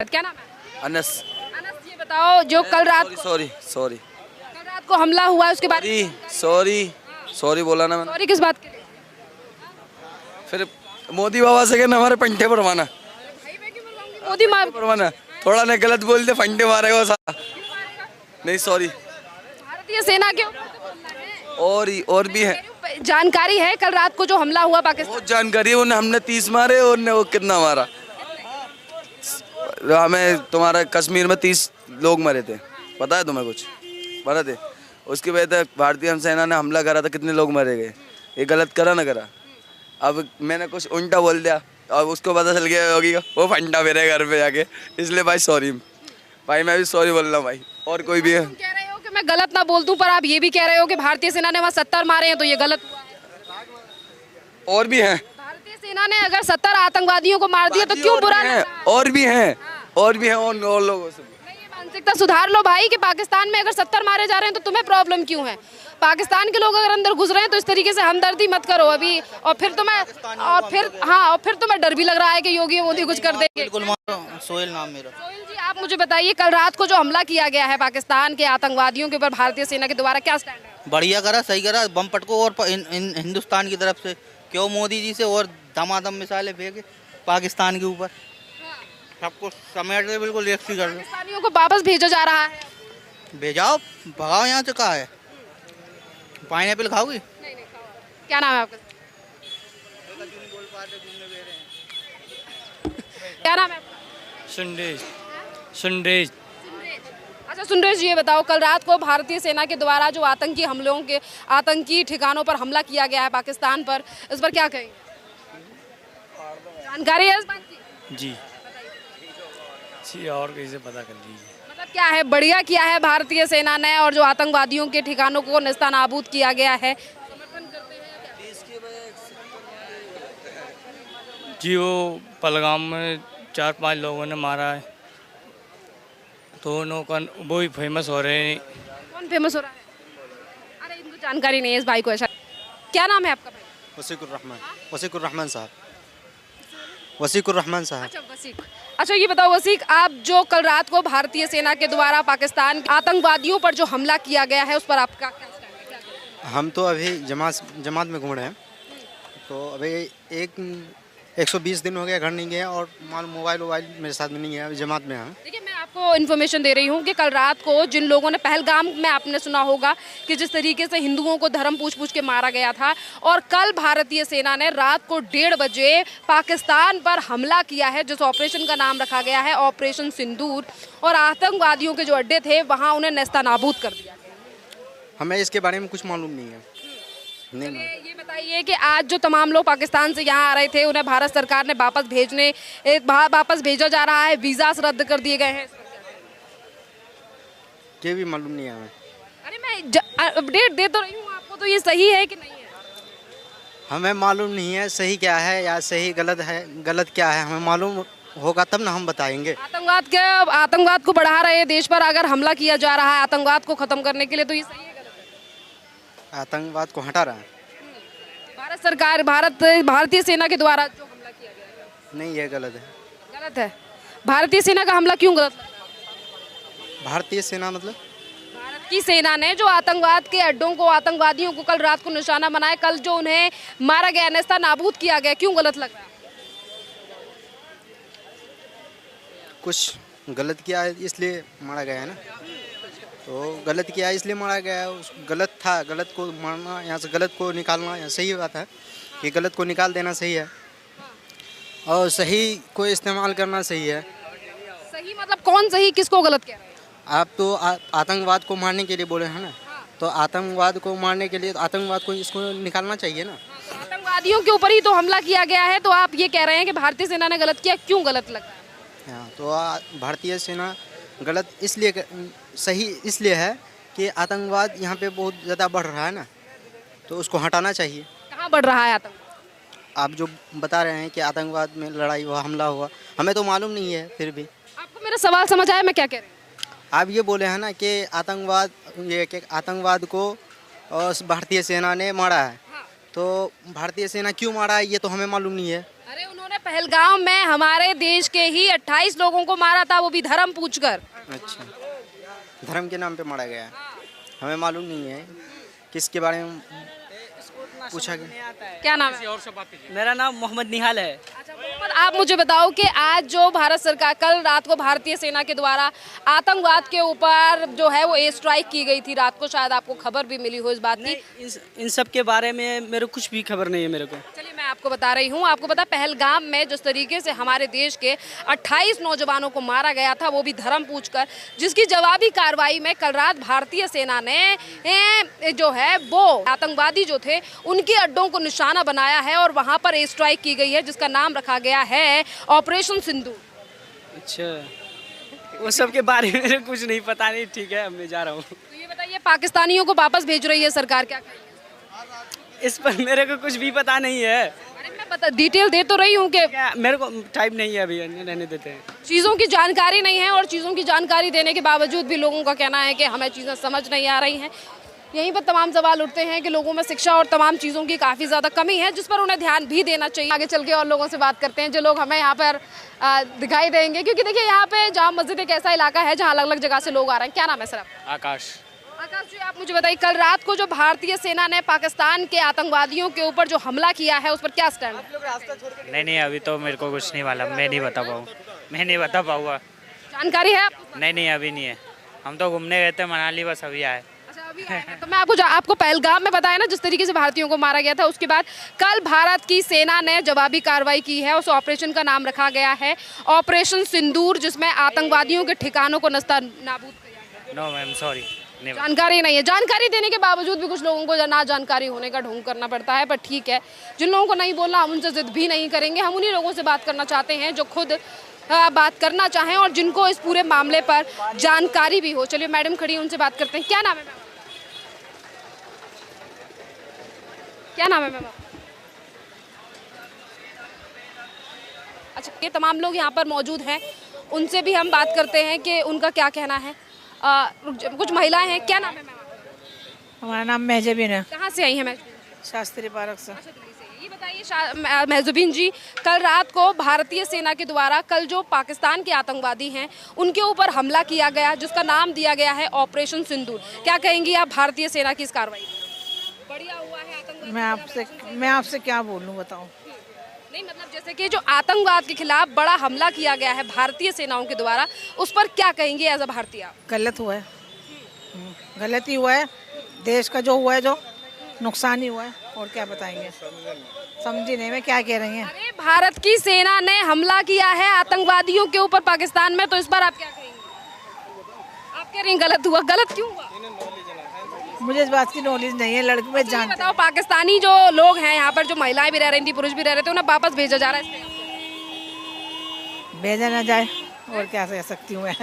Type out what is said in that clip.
क्या नाम है? अनस। अनस, ये बताओ जो कल रात सॉरी कल रात को हमला हुआ है उसके बारे में सॉरी बोला ना मैंने। सॉरी किस बात के लिए? फिर मोदी बाबा से कहना हमारे पंटे परवाना मोदी मार परवाना थोड़ा ने गलत बोल दे फंटे मारेगा सा। नहीं सॉरी। भारतीय सेना के और भी है जानकारी है कल रात को जो हमला हुआ पाकिस्तान? बहुत जानकारी है। उन्हें हमने 30 मारे और उन्हें वो कितना मारा। हमें तुम्हारा कश्मीर में 30 लोग मरे थे, पता है तुम्हें कुछ? मरे थे। उसकी वजह से भारतीय सेना ने हमला करा था, कितने लोग मरे गए। ये गलत करा ना करा। अब मैंने कुछ उल्टा बोल दिया और उसको पता चल गया होगी वो फंटा मेरे घर पे जाके, इसलिए भाई सॉरी भाई। मैं भी सॉरी बोल रहा हूँ भाई। और कोई भी है तुम कह रहे हो कि मैं गलत ना बोल दूं, पर आप ये भी कह रहे हो कि भारतीय सेना ने वहाँ 70 मारे हैं, तो ये गलत हुआ है। और भी हैं। भारतीय सेना ने अगर 70 आतंकवादियों को मार दिया तो क्यों बुरा लग रहा है? और भी हैं और लोगों से। नहीं, ये मानसिकता सुधार लो भाई कि पाकिस्तान में अगर 70 मारे जा रहे हैं तो तुम्हें प्रॉब्लम क्यों है? पाकिस्तान के लोग अगर अंदर घुस रहे हैं तो इस तरीके से हमदर्दी मत करो अभी। और फिर तुम्हें डर भी लग रहा है कि योगी मोदी कुछ कर देंगे। बिल्कुल। सोहेल नाम मेरा। सोहेल जी, आप मुझे बताइए कल रात को जो हमला किया गया है पाकिस्तान के आतंकवादियों के ऊपर भारतीय सेना के द्वारा, क्या स्टैंड है? बढ़िया करा, सही करा। बम पटको और हिंदुस्तान की तरफ से क्यों मोदी जी से और धमाधम मिसाइलें फेंके पाकिस्तान के ऊपर। सबको समेट के बिल्कुल एक सी कर दो। पाकिस्तानियों को वापस भेजा जा रहा है। भेजाओ, भगाओ यहाँ से। कहा है पाइनएप्पल खाओगी? क्या नाम है आपका? क्या नाम है आपका? सुंडेज। अच्छा सुंदरेश, ये बताओ कल रात को भारतीय सेना के द्वारा जो आतंकी ठिकानों पर हमला किया गया है पाकिस्तान पर, इस पर क्या कहेंगे? जानकारी है इस बात की? जी और कैसे पता कर लीजिए। मतलब क्या है, बढ़िया किया है भारतीय सेना ने और जो आतंकवादियों के ठिकानों को नेस्तनाबूद किया गया है। जी वो पहलगाम में 4-5 लोगों ने मारा है, तो उनका वो ही फेमस हो रहे हैं। कौन फेमस हो रहा है? अरे इनको जानकारी नहीं है इस भाई को। ऐसा क्या नाम है आपका भाई? वसीकुर रहमान साहब। वसीकुर रहमान साहब। अच्छा वसीक। अच्छा ये बताओ वसीक, आप जो कल रात को भारतीय सेना के द्वारा पाकिस्तान आतंकवादियों पर जो हमला किया गया है उस पर आपका क्या स्टैंड है? हम तो अभी जमात में घूम रहे हैं। तो अभी 120 दिन हो गया, घर नहीं गया और मोबाइल मेरे साथ में नहीं है, अभी जमात में हैं। देखिए मैं आपको इन्फॉर्मेशन दे रही हूँ कि कल रात को जिन लोगों ने पहलगाम में, आपने सुना होगा कि जिस तरीके से हिंदुओं को धर्म पूछ के मारा गया था, और कल भारतीय सेना ने रात को 1:30 बजे पाकिस्तान पर हमला किया है, जिस ऑपरेशन का नाम रखा गया है ऑपरेशन सिंदूर, और आतंकवादियों के जो अड्डे थे वहाँ उन्हें नेस्तनाबूद कर दिया। हमें इसके बारे में कुछ मालूम नहीं है। नहीं। ये बताइए कि आज जो तमाम लोग पाकिस्तान से यहाँ आ रहे थे उन्हें भारत सरकार ने वापस भेजा जा रहा है, वीज़ा रद्द कर दिए गए हैं। ये भी मालूम नहीं है हमें। अरे मैं अपडेट दे तो रही हूँ आपको, तो ये सही है कि नहीं है? हमें मालूम नहीं है सही क्या है या सही गलत है, गलत क्या है हमें मालूम होगा तब ना हम बताएंगे। आतंकवाद को बढ़ा रहे देश पर अगर हमला किया जा रहा है आतंकवाद को खत्म करने के लिए, तो ये सही है गलत है? आतंकवाद को हटा रहा है भारत सरकार, भारतीय सेना के द्वारा जो हमला किया गया है, नहीं, ये गलत है। गलत है। भारतीय सेना का हमला क्यों गलत लगता है? भारतीय सेना मतलब भारत की सेना ने जो आतंकवाद के अड्डों को, आतंकवादियों को कल रात को निशाना बनाया, कल जो उन्हें मारा गया, नेस्तनाबूद किया गया, क्यों गलत लग रहा है? कुछ गलत किया है इसलिए मारा गया है ना। तो गलत किया है इसलिए मारा गया है। गलत था, गलत को मारना, यहाँ से गलत को निकालना यहाँ सही बात है कि गलत को निकाल देना सही है और सही को इस्तेमाल करना सही है। सही मतलब कौन सही, किसको गलत कह रहे हैं? आप तो आतंकवाद को मारने के लिए बोले हैं ना, तो आतंकवाद को मारने के लिए आतंकवाद को इसको निकालना चाहिए ना। आतंकवादियों के ऊपर ही तो हमला किया गया है, तो आप ये कह रहे हैं कि भारतीय सेना ने गलत किया, क्यों गलत लग रहा है? हाँ, तो भारतीय सेना गलत इसलिए, सही इसलिए है कि आतंकवाद यहाँ पे बहुत ज़्यादा बढ़ रहा है ना, तो उसको हटाना चाहिए। कहाँ बढ़ रहा है आतंकवाद? आप जो बता रहे हैं कि आतंकवाद में लड़ाई हुआ, हमला हुआ, हमें तो मालूम नहीं है। फिर भी आपको मेरा सवाल समझ आया मैं क्या कह रही हूँ? आप ये बोले हैं ना कि आतंकवाद को भारतीय सेना ने मारा है। हाँ। तो भारतीय सेना क्यों मारा है ये तो हमें मालूम नहीं है। अरे उन्होंने पहलगाम में हमारे देश के ही 28 लोगों को मारा था, वो भी धर्म पूछकर। अच्छा, धर्म के नाम पे मारा गया है। हमें मालूम नहीं है किसके बारे में पूछा गया। क्या नाम है? मेरा नाम मोहम्मद निहाल है। अच्छा मोहम्मद, आप मुझे बताओ कि आज जो भारत सरकार, कल रात को भारतीय सेना के द्वारा आतंकवाद के ऊपर जो है वो एयर स्ट्राइक की गई थी रात को, शायद आपको खबर भी मिली हो इस बात की। इन सब के बारे में मेरे को कुछ भी खबर नहीं है मेरे को। चलिए मैं आपको बता रही हूँ। आपको पता पहलगाम में जिस तरीके से हमारे देश के 28 नौजवानों को मारा गया था, वो भी धर्म पूछकर, जिसकी जवाबी कार्रवाई में कल रात भारतीय सेना ने जो है वो आतंकवादी जो थे उनके अड्डों को निशाना बनाया है और वहां पर एयर स्ट्राइक की गई है, जिसका नाम रखा गया है ऑपरेशन सिंदूर। अच्छा, वो सब के बारे में मेरे को कुछ नहीं पता नहीं। ठीक है, अब मैं जा रहा हूँ। तो ये बताइए, पाकिस्तानियों को वापस भेज रही है सरकार, क्या कहेंगे? इस पर मेरे को कुछ भी पता नहीं है। अरे मैं बता डिटेल दे तो रही हूँ कि मेरे को टाइम नहीं है, अभी रहने देते हैं। चीज़ों की जानकारी नहीं है और चीज़ों की जानकारी देने के बावजूद भी लोगों का कहना है कि हमें चीज़ें समझ नहीं आ रही हैं। यहीं पर तमाम सवाल उठते हैं कि लोगों में शिक्षा और तमाम चीज़ों की काफ़ी ज़्यादा कमी है, जिस पर उन्हें ध्यान भी देना चाहिए। आगे चल के और लोगों से बात करते हैं जो लोग हमें यहाँ पर दिखाई देंगे, क्योंकि देखिए यहाँ पे जाम मस्जिद एक ऐसा इलाका है जहाँ अलग अलग जगह से लोग आ रहे हैं। क्या नाम है सर आपका? आकाश। आकाश जी, आप मुझे बताइए, कल रात को जो भारतीय सेना ने पाकिस्तान के आतंकवादियों के ऊपर जो हमला किया है उस पर क्या स्टैंड है? नहीं, अभी तो मेरे को कुछ नहीं मालूम, मैं नहीं बता पाऊँगा। जानकारी है आपको? नहीं, अभी नहीं है। हम तो घूमने गए थे मनाली, बस अभी आए। अच्छा, अभी आए हैं। तो मैं आपको पहलगाम में बताया ना जिस तरीके से भारतीयों को मारा गया था, उसके बाद कल भारत की सेना ने जवाबी कार्रवाई की है। उस ऑपरेशन का नाम रखा गया है ऑपरेशन सिंदूर, जिसमें आतंकवादियों के ठिकानों को नस्तानाबूद किया गया। No ma'am, sorry. जानकारी नहीं है। जानकारी देने के बावजूद भी कुछ लोगों को ना जानकारी होने का ढोंग करना पड़ता है, पर ठीक है, जिन लोगों को नहीं बोलना हम उनसे जिद भी नहीं करेंगे। हम उन्हीं लोगों से बात करना चाहते हैं जो खुद बात करना चाहें और जिनको इस पूरे मामले पर जानकारी भी हो। चलिए मैडम खड़ी हैं, उनसे बात करते हैं। क्या नाम है मैम? क्या नाम है मैम? अच्छा, ये तमाम लोग यहाँ पर मौजूद हैं, उनसे भी हम बात करते हैं कि उनका क्या कहना है। कुछ महिलाएं हैं। क्या नाम है मैम? हमारा नाम महजबीन है। कहाँ से आई हैं मैम? शास्त्री पार्क से। ये बताइए महजुबीन जी, कल रात को भारतीय सेना के द्वारा कल जो पाकिस्तान के आतंकवादी हैं उनके ऊपर हमला किया गया, जिसका नाम दिया गया है ऑपरेशन सिंदूर। क्या कहेंगी आप भारतीय सेना की इस कार्रवाई? बढ़िया हुआ है आतंकवादी। मैं आपसे क्या बोलूं, बताओ। नहीं मतलब जैसे कि जो आतंकवाद के खिलाफ बड़ा हमला किया गया है भारतीय सेनाओं के द्वारा, उस पर क्या कहेंगे एज अ भारतीय? गलत हुआ है, गलत ही हुआ है। देश का जो हुआ है, जो नुकसान ही हुआ है, और क्या बताएंगे। समझी नहीं मैं क्या कह रही हैं। अरे भारत की सेना ने हमला किया है आतंकवादियों के ऊपर पाकिस्तान में, तो इस पर आप क्या कहेंगे? आप कह रही हैं गलत हुआ। गलत क्यों हुआ? मुझे इस बात की नॉलेज नहीं है, लड़के में जानते। बताओ, पाकिस्तानी जो लोग हैं यहाँ पर, जो महिलाएं भी रह रही थी, पुरुष भी रह रहे थे, उन्हें वापस भेजा जा रहा है। भेजा ना जाए और क्या कह सकती हूँ मैं।